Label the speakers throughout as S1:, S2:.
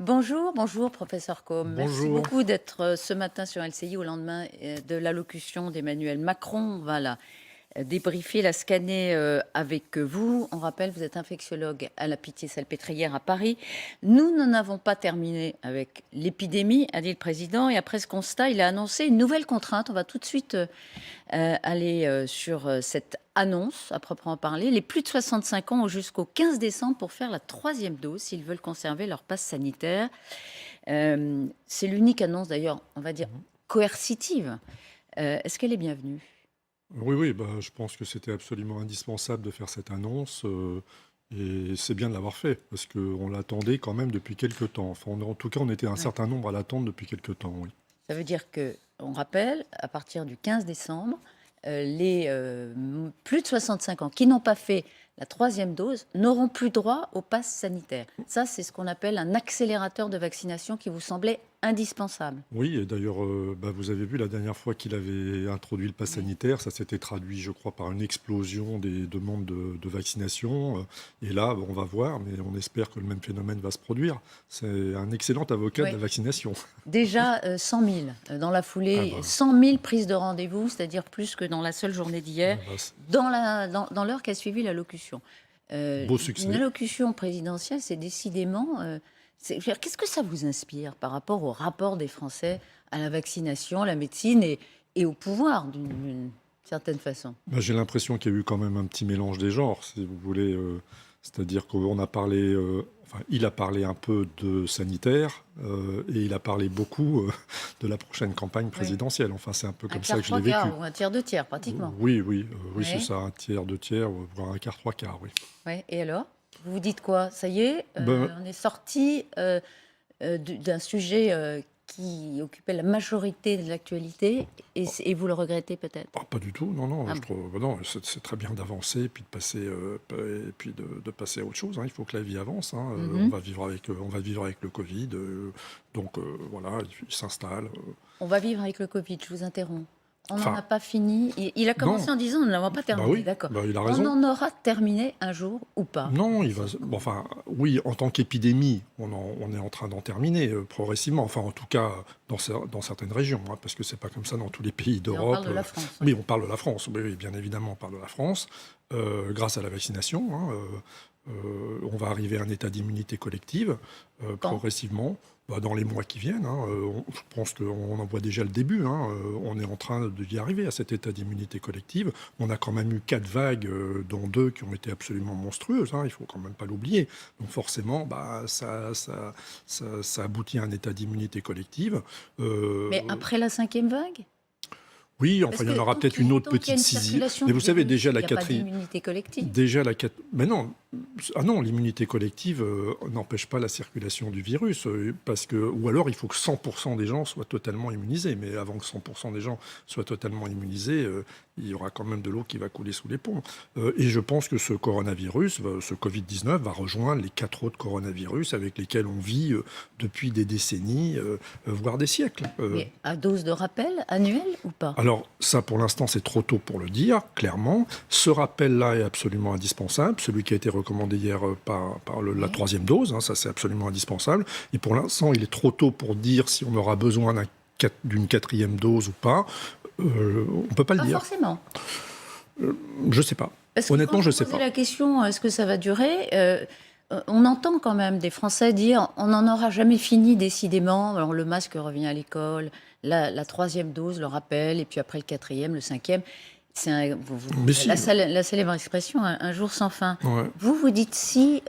S1: Bonjour professeur Combe. Merci
S2: Bonjour.
S1: beaucoup d'être ce matin sur LCI au lendemain de l'allocution d'Emmanuel Macron. On va la débriefer, la scanner avec vous. On rappelle, vous êtes infectiologue à la Pitié-Salpêtrière à Paris. Nous n'en avons pas terminé avec l'épidémie, a dit le président. Et après ce constat, il a annoncé une nouvelle contrainte. On va tout de suite aller sur cette annonce à proprement parler. Les plus de 65 ans ont jusqu'au 15 décembre pour faire la 3e dose s'ils veulent conserver leur passe sanitaire. C'est l'unique annonce d'ailleurs, on va dire, coercitive. Est-ce qu'elle est bienvenue?
S2: Oui, oui, bah, je pense que c'était absolument indispensable de faire cette annonce, et c'est bien de l'avoir fait parce qu'on l'attendait quand même depuis quelque temps. Enfin, en tout cas, on était un
S1: Ouais.
S2: certain nombre à l'attendre depuis quelque temps, oui.
S1: Ça veut dire que, on rappelle, à partir du 15 décembre, les plus de 65 ans qui n'ont pas fait la 3e dose n'auront plus droit au pass sanitaire. Ça, c'est ce qu'on appelle un accélérateur de vaccination qui vous semblait indispensable.
S2: Oui, et d'ailleurs, bah, vous avez vu la dernière fois qu'il avait introduit le pass
S1: Oui.
S2: sanitaire, ça s'était traduit, je crois, par une explosion des demandes de vaccination. Et là, on va voir, mais on espère que le même phénomène va se produire. C'est un excellent avocat de
S1: Oui.
S2: la vaccination.
S1: Déjà 100 000 dans la
S2: Ah
S1: foulée,
S2: bah,
S1: 100 000 prises de rendez-vous, c'est-à-dire plus que dans la seule journée d'hier,
S2: bah,
S1: dans l'heure qui a suivi l'allocution.
S2: beau
S1: Une
S2: succès.
S1: allocution présidentielle, c'est décidément... qu'est-ce que ça vous inspire par rapport au rapport des Français à la vaccination, à la médecine et au pouvoir, d'une certaine façon?
S2: Bah, j'ai l'impression qu'il y a eu quand même un petit mélange des genres, si vous voulez. C'est-à-dire qu'on a parlé, enfin, il a parlé un peu de sanitaire, et il a parlé beaucoup de la prochaine campagne
S1: Oui.
S2: présidentielle. Enfin, c'est un peu
S1: Un
S2: comme ça
S1: quart,
S2: que je l'ai
S1: trois
S2: vécu.
S1: quarts, ou un tiers, deux tiers, pratiquement.
S2: Oui, oui, oui, c'est
S1: Oui.
S2: ça, un tiers, deux tiers, voire un quart, trois quarts, oui.
S1: Ouais. Et alors? Vous vous dites quoi? Ça y est,
S2: Ben,
S1: on est sorti d'un sujet qui occupait la majorité de l'actualité et vous le regrettez peut-être?
S2: pas du tout, non, non,
S1: Ah
S2: je
S1: bon.
S2: trouve, non, c'est très bien d'avancer, et puis de passer, et puis de passer à autre chose, hein. Il faut que la vie avance, hein. On
S1: Mhm.
S2: va on va vivre avec le Covid, donc voilà, il s'installe.
S1: On va vivre avec le Covid, je vous interromps. On n'en
S2: Enfin,
S1: a pas fini. Il a commencé
S2: non,
S1: en disant: nous n'avons pas
S2: bah
S1: terminé,
S2: oui,
S1: d'accord.
S2: bah il a
S1: On
S2: raison.
S1: en aura terminé un jour ou pas,
S2: Non, il va,
S1: professeur
S2: bon,
S1: Combe?
S2: enfin, oui, en tant qu'épidémie, on est en train d'en terminer progressivement. Enfin, en tout cas, dans certaines régions, hein, parce que c'est pas comme ça dans tous les pays
S1: Et on parle
S2: d'Europe.
S1: de la France, oui.
S2: Oui, on parle de la France. Oui, oui, bien évidemment, on parle de la France, grâce à la vaccination, hein. On va arriver à un état d'immunité collective
S1: Quand?
S2: progressivement, bah, dans les mois qui viennent, hein. Je pense qu'on en voit déjà le début, hein. On est en train d'y arriver à cet état d'immunité collective. On a quand même eu 4 vagues, dont 2 qui ont été absolument monstrueuses, hein, il faut quand même pas l'oublier. Donc forcément, bah, ça aboutit à un état d'immunité collective.
S1: Mais
S2: Euh,
S1: après la 5e vague?
S2: oui,
S1: Parce
S2: enfin, il y
S1: que
S2: en aura peut-être une autre
S1: tant qu'il y a
S2: petite
S1: une
S2: sixième.
S1: circulation
S2: Mais
S1: du
S2: vous savez,
S1: virus,
S2: déjà
S1: il
S2: la
S1: n'y a pas
S2: quatrième.
S1: d'immunité collective.
S2: Mais non, ah non, l'immunité collective n'empêche pas la circulation du virus, parce que, ou alors il faut que 100% des gens soient totalement immunisés. Mais avant que 100% des gens soient totalement immunisés, il y aura quand même de l'eau qui va couler sous les ponts. Et je pense que ce coronavirus, ce Covid-19, va rejoindre les 4 autres coronavirus avec lesquels on vit depuis des décennies, voire des siècles.
S1: Mais à dose de rappel annuelle ou pas?
S2: Alors ça, pour l'instant, c'est trop tôt pour le dire, clairement. Ce rappel-là est absolument indispensable, celui qui a été recommandé hier par la
S1: Oui.
S2: 3e dose, hein, ça c'est absolument indispensable. Et pour l'instant, il est trop tôt pour dire si on aura besoin d'une 4e dose ou pas. On ne peut pas le
S1: Pas
S2: dire.
S1: forcément.
S2: Je ne sais pas.
S1: Parce que
S2: Honnêtement,
S1: quand
S2: je
S1: vous
S2: ne sais
S1: posez
S2: pas.
S1: la question, est-ce que ça va durer, on entend quand même des Français dire on n'en aura jamais fini décidément. Alors le masque revient à l'école, la 3e dose, le rappel, et puis après le 4e, le 5e. C'est
S2: Mais si,
S1: la célèbre expression, un jour sans fin.
S2: ouais.
S1: Vous dites si,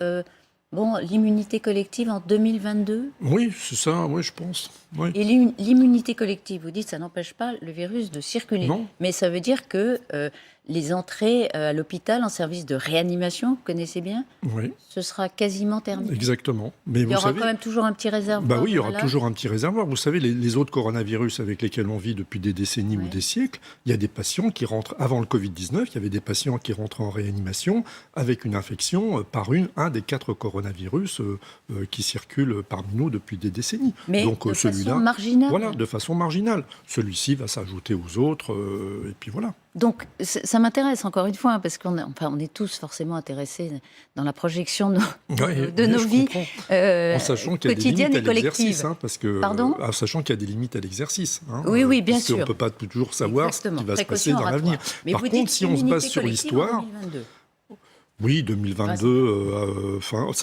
S1: bon, l'immunité collective en 2022,
S2: Oui, c'est ça, oui, je pense. Oui.
S1: et l'immunité collective, vous dites ça n'empêche pas le virus de circuler.
S2: Non.
S1: Mais ça veut dire que les entrées à l'hôpital en service de réanimation, vous connaissez bien,
S2: Oui,
S1: ce sera quasiment terminé.
S2: exactement. Mais
S1: Il y
S2: vous
S1: aura
S2: savez,
S1: quand même toujours un petit réservoir
S2: bah oui, il y
S1: de
S2: aura
S1: malades.
S2: toujours un petit réservoir. Vous savez, les autres coronavirus avec lesquels on vit depuis des décennies ou
S1: Ouais.
S2: des siècles, il y a des patients qui rentrent, avant le Covid-19, il y avait des patients qui rentraient en réanimation avec une infection par un des 4 coronavirus qui circulent parmi nous depuis des décennies.
S1: Mais
S2: Donc
S1: de façon
S2: celui-là,
S1: marginale.
S2: voilà, de façon marginale. Celui-ci va s'ajouter aux autres, et puis voilà.
S1: Donc, ça m'intéresse encore une fois, parce on est tous forcément intéressés dans la projection de nos vies
S2: en sachant qu'il y a des
S1: quotidiennes
S2: limites
S1: et
S2: à l'exercice,
S1: collectives.
S2: parce que,
S1: Pardon ?
S2: en sachant qu'il y a des limites à l'exercice.
S1: Oui, bien sûr.
S2: On ne peut pas toujours savoir
S1: Exactement.
S2: ce qui va
S1: Précaution
S2: se passer dans l'avenir.
S1: Mais
S2: Par
S1: vous
S2: contre,
S1: dites
S2: si on se base
S1: immunité
S2: sur
S1: collective
S2: l'histoire...
S1: en 2022.
S2: Oui, 2022,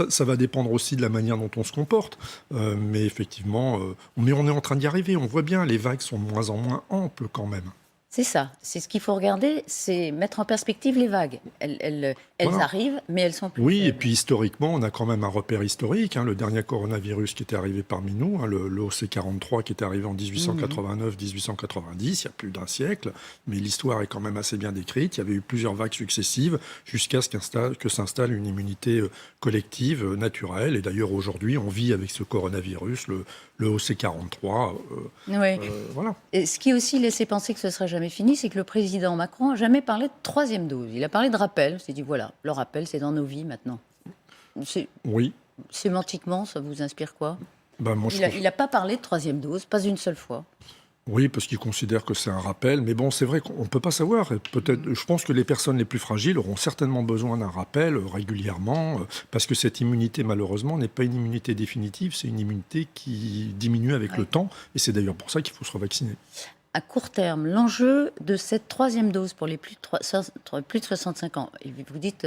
S2: ça va dépendre aussi de la manière dont on se comporte. Mais effectivement, on est en train d'y arriver. On voit bien, les vagues sont de moins en moins amples quand même.
S1: C'est ça. C'est ce qu'il faut regarder, c'est mettre en perspective les vagues. Elles
S2: Voilà.
S1: arrivent, mais elles sont plus
S2: Oui, et
S1: faibles.
S2: puis historiquement, on a quand même un repère historique. Le dernier coronavirus qui était arrivé parmi nous, le OC43 qui était arrivé en 1889-1890, il y a plus d'un siècle. Mais l'histoire est quand même assez bien décrite. Il y avait eu plusieurs vagues successives jusqu'à ce que s'installe une immunité collective, naturelle. Et d'ailleurs, aujourd'hui, on vit avec ce coronavirus, le OC43.
S1: Oui.
S2: Voilà.
S1: Et ce qui aussi laissait penser que ce serait jamais fini, c'est que le président Macron n'a jamais parlé de troisième dose. Il a parlé de rappel. Il s'est dit, voilà, le rappel, c'est dans nos vies maintenant.
S2: Oui.
S1: Sémantiquement, ça vous inspire quoi ?
S2: Moi,
S1: Il n'a pas parlé de troisième dose, pas une seule fois.
S2: Oui, parce qu'ils considèrent que c'est un rappel. Mais bon, c'est vrai qu'on ne peut pas savoir. Peut-être, je pense que les personnes les plus fragiles auront certainement besoin d'un rappel régulièrement, parce que cette immunité, malheureusement, n'est pas une immunité définitive. C'est une immunité qui diminue avec le temps. Et c'est d'ailleurs pour ça qu'il faut se revacciner.
S1: À court terme, l'enjeu de cette troisième dose pour les plus de 65 ans, et vous dites,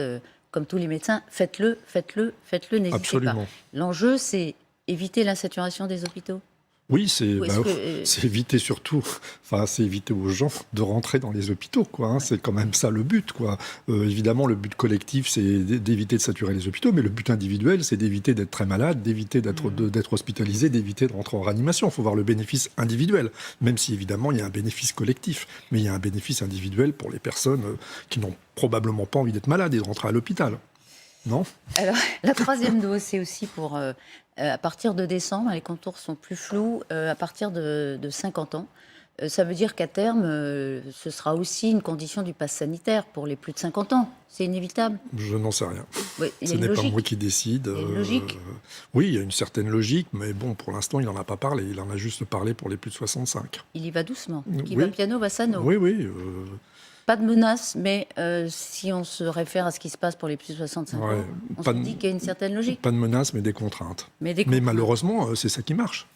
S1: comme tous les médecins, faites-le, n'hésitez
S2: Absolument.
S1: pas. L'enjeu, c'est éviter la saturation des hôpitaux.
S2: Oui, c'est éviter surtout, c'est éviter aux gens de rentrer dans les hôpitaux, quoi. Ouais. C'est quand même ça le but, quoi. Évidemment, le but collectif, c'est d'éviter de saturer les hôpitaux, mais le but individuel, c'est d'éviter d'être très malade, d'éviter d'être hospitalisé, d'éviter de rentrer en réanimation. Il faut voir le bénéfice individuel, même si évidemment il y a un bénéfice collectif, mais il y a un bénéfice individuel pour les personnes qui n'ont probablement pas envie d'être malades et de rentrer à l'hôpital. Non ?
S1: Alors, la troisième dose, c'est aussi pour, à partir de décembre, les contours sont plus flous, à partir de 50 ans. Ça veut dire qu'à terme, ce sera aussi une condition du pass sanitaire pour les plus de 50 ans. C'est inévitable.
S2: Je n'en sais rien.
S1: Oui,
S2: ce n'est pas moi qui décide.
S1: Il y a une logique.
S2: Oui, il y a une certaine logique, mais bon, pour l'instant, il n'en a pas parlé. Il en a juste parlé pour les plus de 65.
S1: Il y va doucement. Qui va piano, va sano.
S2: Oui.
S1: Pas de menace, mais si on se réfère à ce qui se passe pour les plus de 65 ans, on se dit qu'il y a une certaine logique.
S2: Pas de menace, mais des contraintes. Mais
S1: contraintes.
S2: malheureusement, c'est ça qui marche.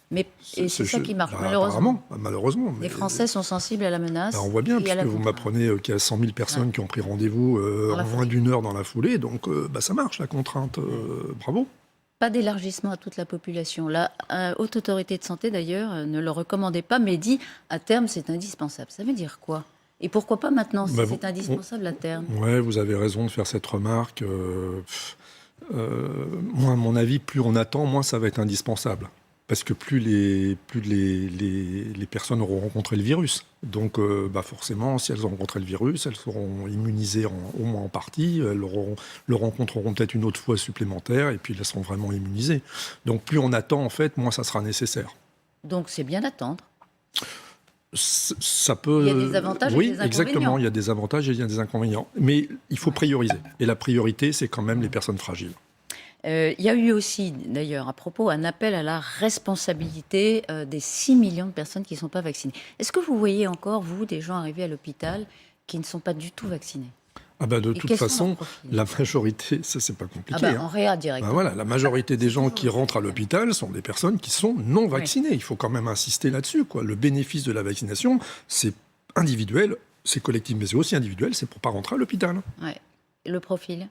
S1: C'est ça qui marche, malheureusement.
S2: Malheureusement.
S1: Les Français sont sensibles à la menace.
S2: On voit bien, puisque vous m'apprenez qu'il y a 100 000 personnes qui ont pris rendez-vous en moins d'une heure dans la foulée. Donc, ça marche, la contrainte. Bravo.
S1: Pas d'élargissement à toute la population. La Haute Autorité de Santé, d'ailleurs, ne le recommandait pas, mais dit, à terme, c'est indispensable. Ça veut dire quoi ? Et pourquoi pas maintenant, si c'est indispensable à terme ?
S2: Oui, vous avez raison de faire cette remarque. Moi, à mon avis, plus on attend, moins ça va être indispensable. Parce que plus les personnes auront rencontré le virus. Donc, forcément, si elles ont rencontré le virus, elles seront immunisées au moins en partie. Elles le rencontreront peut-être une autre fois supplémentaire, et puis elles seront vraiment immunisées. Donc, plus on attend, en fait, moins ça sera nécessaire.
S1: Donc, c'est bien d'attendre.
S2: Ça peut...
S1: Il y a des avantages et des inconvénients.
S2: Oui, exactement. Il y a des avantages et il y a des inconvénients. Mais il faut prioriser. Et la priorité, c'est quand même les personnes fragiles.
S1: Il y a eu aussi, d'ailleurs, à propos, un appel à la responsabilité des 6 millions de personnes qui ne sont pas vaccinées. Est-ce que vous voyez encore, vous, des gens arrivés à l'hôpital qui ne sont pas du tout vaccinés ?
S2: De toute façon, la majorité, ça c'est pas compliqué.
S1: En réa directement.
S2: Voilà, la majorité des gens qui rentrent à l'hôpital sont des personnes qui sont non vaccinées. Il faut quand même insister là-dessus, quoi. Le bénéfice de la vaccination, c'est individuel, c'est collectif, mais c'est aussi individuel, c'est pour pas rentrer à l'hôpital.
S1: Ouais. Le profil ?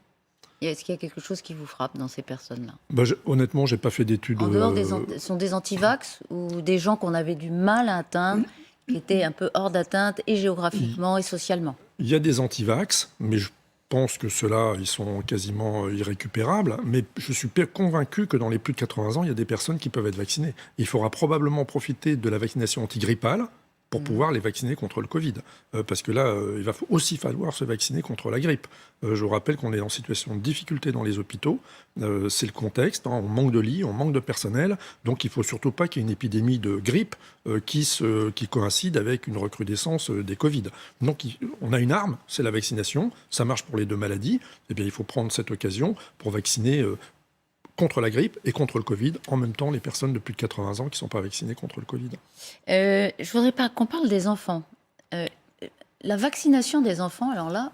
S1: Est-ce qu'il y a quelque chose qui vous frappe dans ces personnes-là ?
S2: Honnêtement, j'ai pas fait d'études.
S1: En dehors sont des antivax ou des gens qu'on avait du mal à atteindre, qui étaient un peu hors d'atteinte et géographiquement et socialement ?
S2: Il y a des antivax, mais je pense que ceux-là, ils sont quasiment irrécupérables. Mais je suis convaincu que dans les plus de 80 ans, il y a des personnes qui peuvent être vaccinées. Il faudra probablement profiter de la vaccination antigrippale pour pouvoir les vacciner contre le Covid. Parce que là, il va aussi falloir se vacciner contre la grippe. Je vous rappelle qu'on est en situation de difficulté dans les hôpitaux. C'est le contexte. On manque de lits, on manque de personnel. Donc il ne faut surtout pas qu'il y ait une épidémie de grippe qui coïncide avec une recrudescence des Covid. Donc on a une arme, c'est la vaccination. Ça marche pour les deux maladies. Eh bien, il faut prendre cette occasion pour vacciner contre la grippe et contre le Covid, en même temps les personnes de plus de 80 ans qui ne sont pas vaccinées contre le Covid.
S1: Je ne voudrais pas qu'on parle des enfants. La vaccination des enfants, alors là,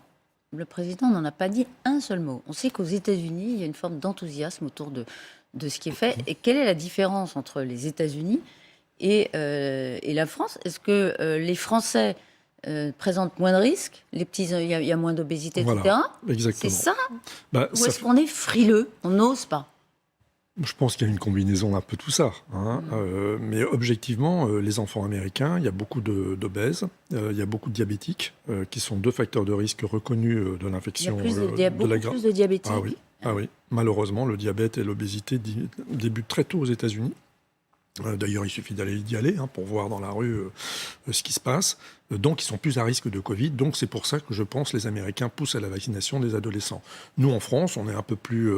S1: le président n'en a pas dit un seul mot. On sait qu'aux États-Unis, il y a une forme d'enthousiasme autour de ce qui est fait. Et quelle est la différence entre les États-Unis et la France? Est-ce que les Français présentent moins de risques, les petits, il y a moins d'obésité, etc.
S2: Voilà, exactement.
S1: C'est ça? Ou
S2: Ça
S1: est-ce qu'on est frileux, on n'ose pas?
S2: Je pense qu'il y a une combinaison un peu tout ça. Mais objectivement, les enfants américains, il y a beaucoup d'obèses, il y a beaucoup de diabétiques, qui sont 2 facteurs de risque reconnus de l'infection.
S1: Il y a beaucoup plus de diabétiques.
S2: Ah oui. Malheureusement, le diabète et l'obésité débutent très tôt aux États-Unis. D'ailleurs, il suffit d'y aller pour voir dans la rue ce qui se passe. Donc, ils sont plus à risque de Covid. Donc, c'est pour ça que je pense les Américains poussent à la vaccination des adolescents. Nous, en France, on est un peu plus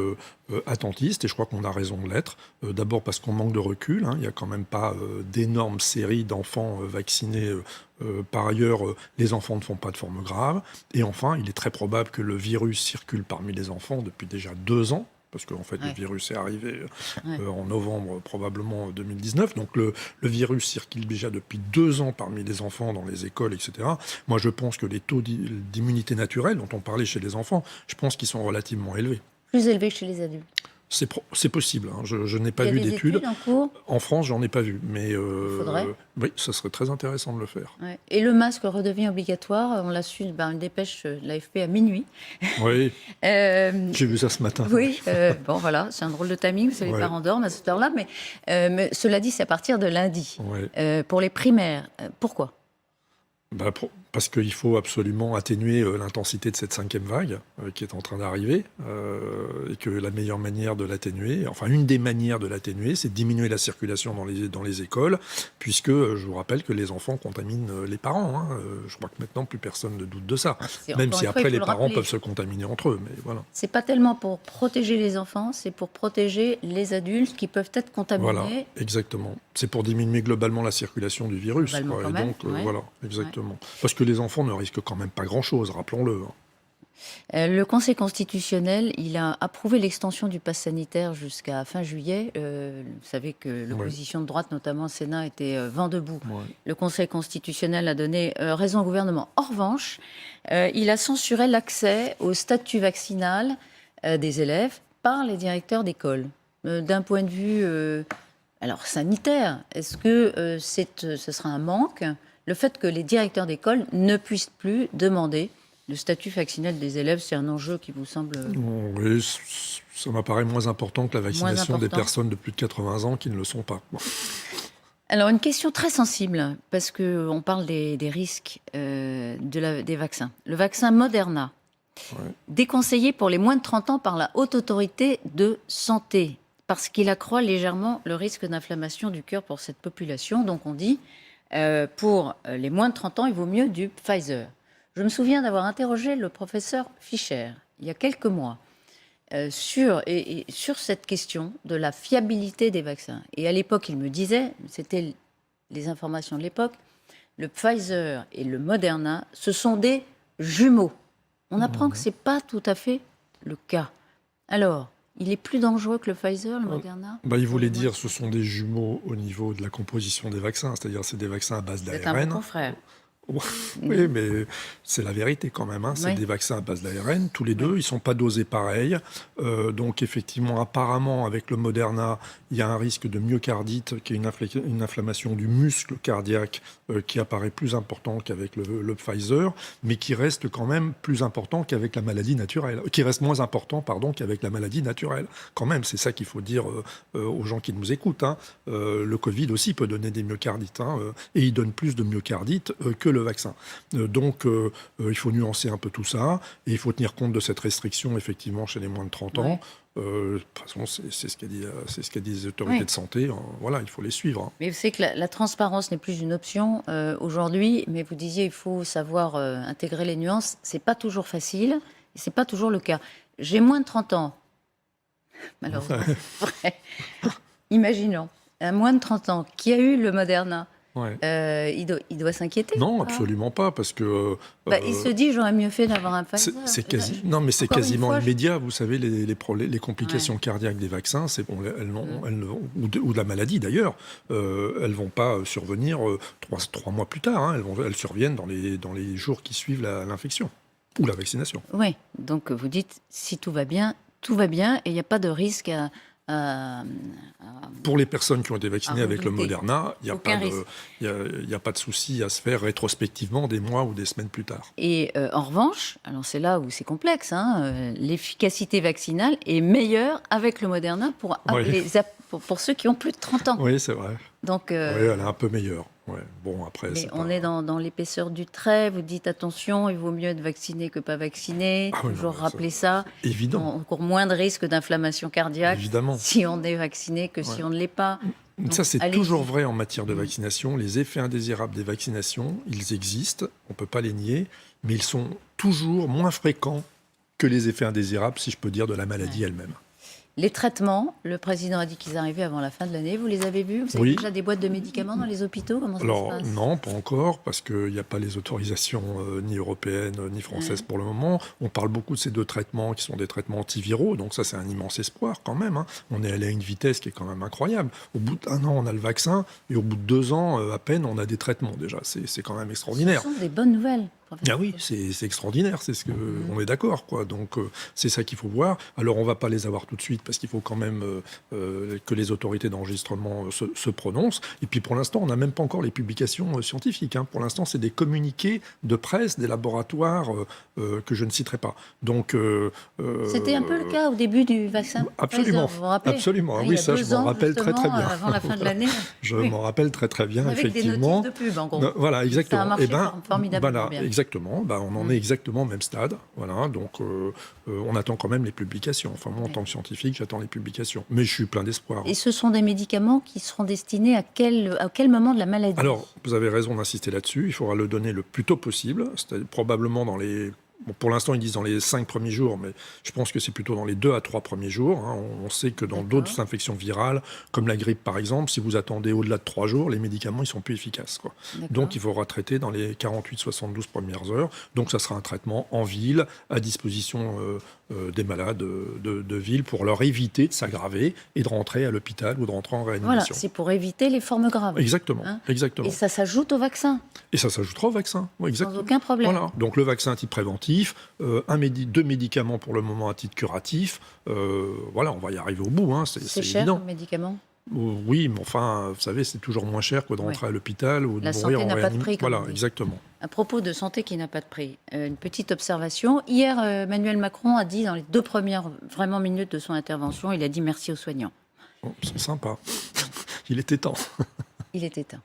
S2: attentistes, et je crois qu'on a raison de l'être. D'abord parce qu'on manque de recul. Il n'y a quand même pas d'énormes séries d'enfants vaccinés. Par ailleurs, les enfants ne font pas de forme grave. Et enfin, il est très probable que le virus circule parmi les enfants depuis déjà 2 ans. Parce qu'en fait, le virus est arrivé en novembre probablement 2019. Donc le virus circule déjà depuis 2 ans parmi les enfants dans les écoles, etc. Moi, je pense que les taux d'immunité naturelle dont on parlait chez les enfants, je pense qu'ils sont relativement élevés.
S1: Plus élevés que chez les adultes.
S2: C'est possible. Je n'ai pas vu
S1: d'études.
S2: d'études.
S1: En cours
S2: en France, j'en ai pas vu. Mais
S1: faudrait.
S2: Oui, ça serait très intéressant de le faire.
S1: Ouais. Et le masque redevient obligatoire. On l'a su, une dépêche de l'AFP à minuit.
S2: Oui, j'ai vu ça ce matin.
S1: Oui, bon voilà, c'est un drôle de timing, parce que les parents dorment à cette heure-là. Mais cela dit, c'est à partir de lundi. Pour les primaires, pourquoi?
S2: Parce qu'il faut absolument atténuer l'intensité de cette 5e vague qui est en train d'arriver, et que la meilleure manière de l'atténuer, enfin une des manières de l'atténuer, c'est de diminuer la circulation dans les écoles, puisque je vous rappelle que les enfants contaminent les parents. Je crois que maintenant plus personne ne doute de ça, même si après les parents peuvent se contaminer entre eux. Mais voilà.
S1: C'est pas tellement pour protéger les enfants, c'est pour protéger les adultes qui peuvent être contaminés.
S2: Voilà, exactement. C'est pour diminuer globalement la circulation du virus.
S1: Globalement, quand même,
S2: Voilà, exactement. Parce que les enfants ne risquent quand même pas grand-chose, rappelons-le.
S1: Le Conseil constitutionnel, il a approuvé l'extension du pass sanitaire jusqu'à fin juillet. Vous savez que l'opposition de droite, notamment au Sénat, était vent debout. Le Conseil constitutionnel a donné raison au gouvernement. En revanche, il a censuré l'accès au statut vaccinal des élèves par les directeurs d'école. D'un point de vue sanitaire, est-ce que ce sera un manque, le fait que les directeurs d'école ne puissent plus demander le statut vaccinal des élèves? C'est un enjeu qui vous semble...
S2: Oui, ça m'apparaît moins important que la vaccination des personnes de plus de 80 ans qui ne le sont pas.
S1: Alors, une question très sensible, parce qu'on parle des risques des vaccins. Le vaccin Moderna, déconseillé pour les moins de 30 ans par la Haute Autorité de Santé, parce qu'il accroît légèrement le risque d'inflammation du cœur pour cette population. Donc on dit, pour les moins de 30 ans, il vaut mieux du Pfizer. Je me souviens d'avoir interrogé le professeur Fischer, il y a quelques mois, sur cette question de la fiabilité des vaccins. Et à l'époque, il me disait, c'était les informations de l'époque, le Pfizer et le Moderna, ce sont des jumeaux. On apprend que ce n'est pas tout à fait le cas. Alors, il est plus dangereux que le Pfizer, le Moderna?
S2: Il voulait dire que ce sont des jumeaux au niveau de la composition des vaccins, c'est-à-dire c'est des vaccins à base d'ARN.
S1: C'est un bon frère.
S2: Oui, mais c'est la vérité quand même. C'est des vaccins à base d'ARN. Tous les deux, ils ne sont pas dosés pareil. Donc effectivement, apparemment, avec le Moderna, il y a un risque de myocardite, qui est une inflammation du muscle cardiaque qui apparaît plus important qu'avec le Pfizer, mais qui reste quand même plus important qu'avec la maladie naturelle. Qui reste moins important, qu'avec la maladie naturelle. Quand même, c'est ça qu'il faut dire aux gens qui nous écoutent. Le Covid aussi peut donner des myocardites. Et il donne plus de myocardites que le vaccin. Donc, il faut nuancer un peu tout ça, et il faut tenir compte de cette restriction, effectivement, chez les moins de 30 ans. De toute façon, c'est ce qu'a dit les autorités de santé. Voilà, il faut les suivre.
S1: Mais vous savez que la transparence n'est plus une option aujourd'hui, mais vous disiez il faut savoir intégrer les nuances. C'est pas toujours facile, et c'est pas toujours le cas. J'ai moins de 30 ans, malheureusement. Imaginons, un moins de 30 ans qui a eu le Moderna,
S2: Ouais.
S1: Il doit s'inquiéter?
S2: Non,
S1: Ah.
S2: absolument pas, parce que...
S1: Il se dit, j'aurais mieux fait d'avoir un Pfizer.
S2: Non, mais c'est
S1: Encore une
S2: quasiment
S1: fois,
S2: immédiat. Vous savez, les complications cardiaques des vaccins, ou de la maladie d'ailleurs, elles vont pas survenir 3 mois plus tard. Hein. Elles surviennent dans les jours qui suivent l'infection ou la vaccination.
S1: Oui, donc vous dites, si tout va bien, et il n'y a pas de risque à
S2: Pour les personnes qui ont été vaccinées avec le
S1: redouter.
S2: Moderna, il n'y a,
S1: Aucun risque.
S2: y a pas de souci à se faire rétrospectivement des mois ou des semaines plus tard.
S1: Et en revanche, alors c'est là où c'est complexe, l'efficacité vaccinale est meilleure avec le Moderna pour ceux qui ont plus de 30 ans.
S2: Oui, c'est vrai.
S1: Donc,
S2: Oui, elle est un peu meilleure. Ouais. Bon, après,
S1: mais on est dans l'épaisseur du trait. Vous dites attention, il vaut mieux être vacciné que pas vacciné.
S2: Ah oui,
S1: Toujours
S2: non,
S1: rappeler ça.
S2: Évident.
S1: Encore moins de risque d'inflammation cardiaque
S2: Évidemment.
S1: si on est vacciné que si on ne l'est pas. Donc,
S2: ça, c'est
S1: allez-y.
S2: toujours vrai en matière de vaccination. Les effets indésirables des vaccinations, ils existent, on ne peut pas les nier, mais ils sont toujours moins fréquents que les effets indésirables, si je peux dire, de la maladie elle-même.
S1: Les traitements, le président a dit qu'ils arrivaient avant la fin de l'année. Vous les avez vus? Vous avez
S2: Oui.
S1: déjà des boîtes de médicaments dans les hôpitaux? Comment ça
S2: Alors,
S1: se passe?
S2: non, pas encore, parce qu'il n'y a pas les autorisations ni européennes ni françaises pour le moment. On parle beaucoup de ces 2 traitements qui sont des traitements antiviraux, donc ça, c'est un immense espoir quand même. Hein. On est allé à une vitesse qui est quand même incroyable. Au bout d'1 an, on a le vaccin, et au bout de 2 ans, à peine, on a des traitements déjà. C'est quand même extraordinaire.
S1: Ce sont des bonnes nouvelles.
S2: Ah oui, c'est extraordinaire, c'est on est d'accord, quoi. Donc c'est ça qu'il faut voir. Alors on va pas les avoir tout de suite parce qu'il faut quand même que les autorités d'enregistrement se prononcent. Et puis pour l'instant, on n'a même pas encore les publications scientifiques. Hein. Pour l'instant, c'est des communiqués de presse des laboratoires que je ne citerai pas. Donc
S1: c'était un peu le cas au début du vaccin.
S2: Absolument,
S1: Pfizer, vous vous rappelez?
S2: absolument.
S1: Il y
S2: Oui,
S1: a
S2: ça, je
S1: 2
S2: m'en
S1: ans,
S2: rappelle très très
S1: justement,
S2: bien.
S1: Avant la fin de l'année.
S2: Je
S1: Oui.
S2: m'en rappelle très très bien,
S1: Avec
S2: effectivement.
S1: des notices de pub, en gros.
S2: Voilà, exactement.
S1: Ça a marché
S2: Eh ben,
S1: formidablement
S2: voilà,
S1: bien.
S2: exactement. Ben, on en est exactement au même stade. Voilà, donc on attend quand même les publications. Enfin, moi, en tant que scientifique, j'attends les publications. Mais je suis plein d'espoir.
S1: Et ce sont des médicaments qui seront destinés à quel moment de la maladie?
S2: Alors, vous avez raison d'insister là-dessus. Il faudra le donner le plus tôt possible. C'est-à-dire probablement dans les... Bon, pour l'instant, ils disent dans les 5 premiers jours, mais je pense que c'est plutôt dans les 2 à 3 premiers jours. Hein. On sait que dans d'autres infections virales, comme la grippe par exemple, si vous attendez au-delà de 3 jours, les médicaments ils sont plus efficaces. Quoi. Donc il faudra traiter dans les 48-72 premières heures. Donc ça sera un traitement en ville, à disposition des malades de ville, pour leur éviter de s'aggraver et de rentrer à l'hôpital ou de rentrer en réanimation.
S1: Voilà, c'est pour éviter les formes graves.
S2: Exactement,
S1: Hein.
S2: exactement.
S1: Et ça s'ajoute au vaccin?
S2: Et ça s'ajoutera au vaccin, oui, exactement.
S1: Sans aucun problème.
S2: Voilà. Donc le vaccin à titre préventif, 2 médicaments pour le moment à titre curatif. Voilà, on va y arriver au bout, hein, c'est
S1: cher,
S2: évident.
S1: le médicament?
S2: Oui, mais enfin, vous savez, c'est toujours moins cher que de rentrer à l'hôpital ou de
S1: La
S2: mourir
S1: santé
S2: en
S1: n'a pas de
S2: réanimation.
S1: prix, comme
S2: Voilà,
S1: on dit.
S2: exactement.
S1: À propos de santé qui n'a pas de prix, une petite observation. Hier, Emmanuel Macron a dit, dans les 2 premières vraiment minutes de son intervention, il a dit merci aux soignants.
S2: Bon, c'est sympa. Il était temps.
S1: Il était temps.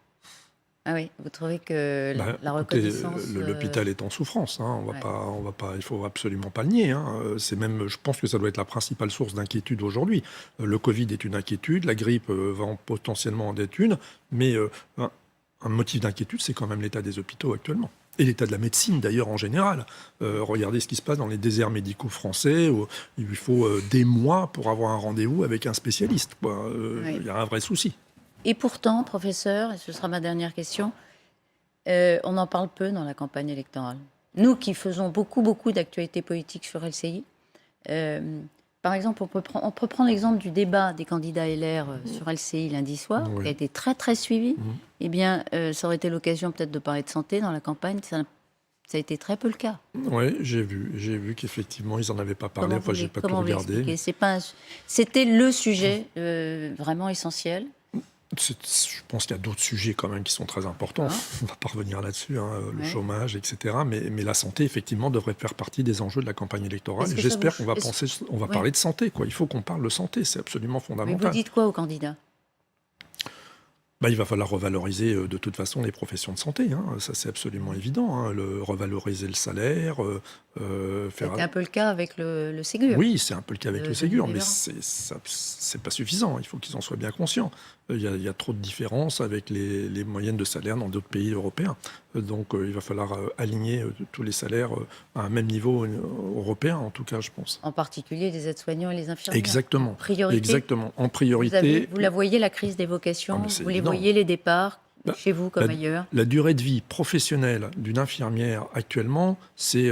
S1: Ah oui, vous trouvez que la
S2: Écoutez,
S1: reconnaissance...
S2: l'hôpital est en souffrance. Hein. On va pas, il faut absolument pas le nier. Hein. C'est même, je pense que ça doit être la principale source d'inquiétude aujourd'hui. Le Covid est une inquiétude, la grippe va potentiellement en être une, mais un motif d'inquiétude, c'est quand même l'état des hôpitaux actuellement. Et l'état de la médecine, d'ailleurs, en général. Regardez ce qui se passe dans les déserts médicaux français, où il lui faut des mois pour avoir un rendez-vous avec un spécialiste. Il y a un vrai souci.
S1: Et pourtant, professeur, et ce sera ma dernière question, on en parle peu dans la campagne électorale. Nous qui faisons beaucoup d'actualités politiques sur LCI, par exemple, on peut prendre l'exemple du débat des candidats LR sur LCI lundi soir, qui a été très très suivi. Eh bien, ça aurait été l'occasion peut-être de parler de santé dans la campagne. Ça a été très peu le cas.
S2: Oui, j'ai vu qu'effectivement, ils n'en avaient pas parlé. Enfin, j'ai pas tout regardé.
S1: C'était le sujet vraiment essentiel.
S2: Je pense qu'il y a d'autres sujets quand même qui sont très importants. On ne va pas revenir là-dessus, hein, le chômage, etc. Mais la santé, effectivement, devrait faire partie des enjeux de la campagne électorale. Et j'espère qu'on va parler de santé. Quoi. Il faut qu'on parle de santé, c'est absolument fondamental.
S1: Mais vous dites quoi aux candidats ?
S2: Il va falloir revaloriser de toute façon les professions de santé. Hein. Ça, c'est absolument évident. Hein. Revaloriser le salaire.
S1: C'était un peu le cas avec le Ségur.
S2: Oui, c'est un peu le cas avec le Ségur, mais c'est pas suffisant. Il faut qu'ils en soient bien conscients. Il y a trop de différences avec les moyennes de salaire dans d'autres pays européens. Donc il va falloir aligner tous les salaires à un même niveau européen, en tout cas, je pense.
S1: En particulier les aides-soignants et les infirmières.
S2: Exactement.
S1: En priorité.
S2: Exactement. En priorité.
S1: Vous la voyez, la crise des vocations, vous les
S2: évident.
S1: voyez, les départs. chez vous comme ailleurs?
S2: La durée de vie professionnelle d'une infirmière actuellement, c'est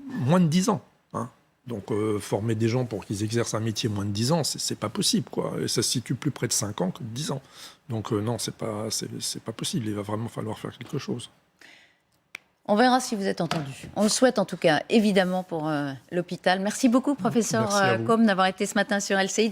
S2: moins de 10 ans. Hein. Donc, former des gens pour qu'ils exercent un métier moins de 10 ans, c'est pas possible, quoi. Et ça se situe plus près de 5 ans que de 10 ans. Donc, non, c'est pas possible. Il va vraiment falloir faire quelque chose.
S1: On verra si vous êtes entendu. On le souhaite en tout cas, évidemment, pour l'hôpital. Merci beaucoup, professeur Combe, d'avoir été ce matin sur LCI.